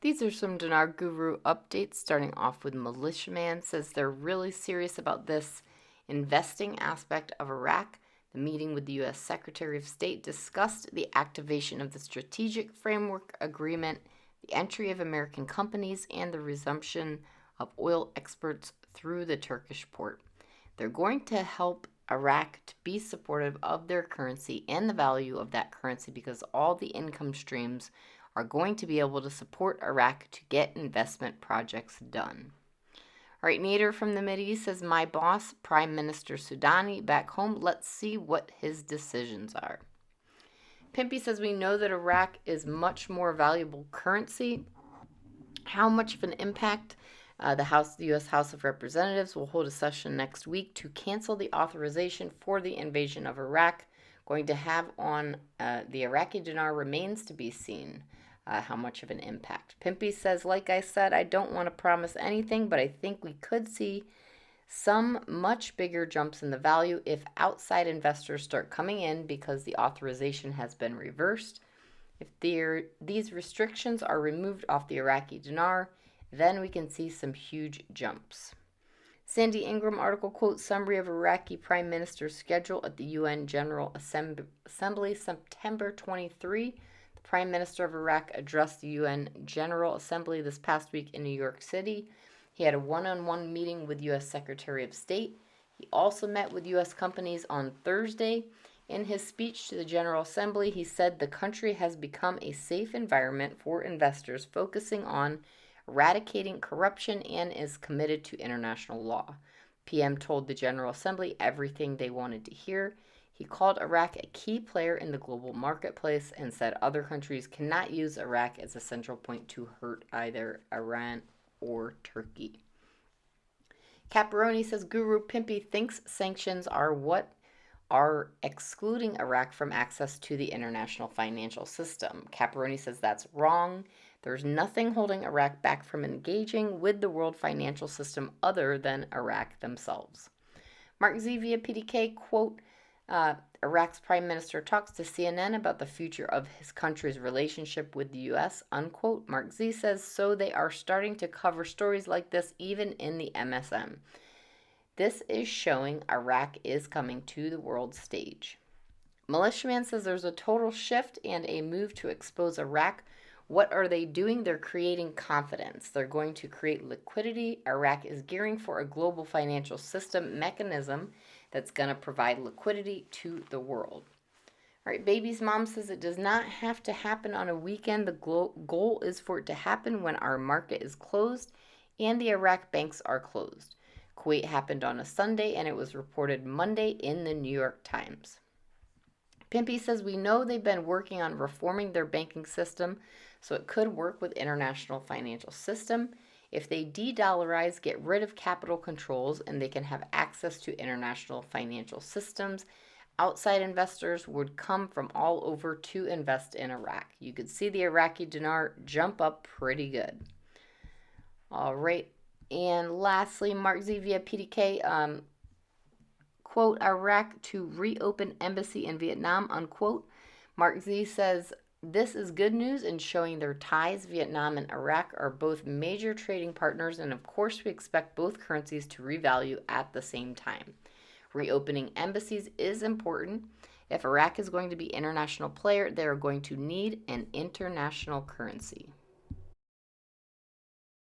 These are some Dinar Guru updates, starting off with Militiaman says they're really serious about this investing aspect of Iraq. The meeting with the U.S. Secretary of State discussed the activation of the Strategic Framework Agreement, the entry of American companies, and the resumption of oil exports through the Turkish port. They're going to help Iraq to be supportive of their currency and the value of that currency because all the income streams are going to be able to support Iraq to get investment projects done. All right, Nader from the Mideast says, my boss, Prime Minister Sudani, back home, let's see what his decisions are. Pimpy says, we know that Iraq is much more valuable currency. How much of an impact? The U.S. House of Representatives will hold a session next week to cancel the authorization for the invasion of Iraq. Going to have on the Iraqi dinar remains to be seen. How much of an impact. Pimpy says, like I said, I don't want to promise anything, but I think we could see some much bigger jumps in the value if outside investors start coming in because the authorization has been reversed. If these restrictions are removed off the Iraqi dinar, then we can see some huge jumps. Sandy Ingram article quotes summary of Iraqi Prime Minister's schedule at the UN General Assembly September 23. The Prime Minister of Iraq addressed the UN General Assembly this past week in New York City. He had a one-on-one meeting with U.S. Secretary of State. He also met with U.S. companies on Thursday. In his speech to the General Assembly, he said the country has become a safe environment for investors focusing on eradicating corruption and is committed to international law. PM told the General Assembly everything they wanted to hear. He called Iraq a key player in the global marketplace and said other countries cannot use Iraq as a central point to hurt either Iran or Turkey. Caparoni says Guru Pimpy thinks sanctions are what are excluding Iraq from access to the international financial system. Caparoni says that's wrong. There's nothing holding Iraq back from engaging with the world financial system other than Iraq themselves. Mark Z via PDK, quote, Iraq's prime minister talks to CNN about the future of his country's relationship with the U.S., unquote. Mark Z says, so they are starting to cover stories like this even in the MSM. This is showing Iraq is coming to the world stage. Militiaman says there's a total shift and a move to expose Iraq. What are they doing? They're creating confidence. They're going to create liquidity. Iraq is gearing for a global financial system mechanism that's going to provide liquidity to the world. All right, Baby's mom says it does not have to happen on a weekend. The goal is for it to happen when our market is closed and the Iraq banks are closed. Kuwait happened on a Sunday and it was reported Monday in the New York Times. Pimpy says we know they've been working on reforming their banking system so it could work with international financial system. If they de-dollarize, get rid of capital controls, and they can have access to international financial systems, outside investors would come from all over to invest in Iraq. You could see the Iraqi dinar jump up pretty good. All right. And lastly, Mark Z via PDK, quote, Iraq to reopen embassy in Vietnam, unquote. Mark Z says, this is good news in showing their ties. Vietnam and Iraq are both major trading partners, and of course we expect both currencies to revalue at the same time. Reopening embassies is important. If Iraq is going to be an international player, they are going to need an international currency.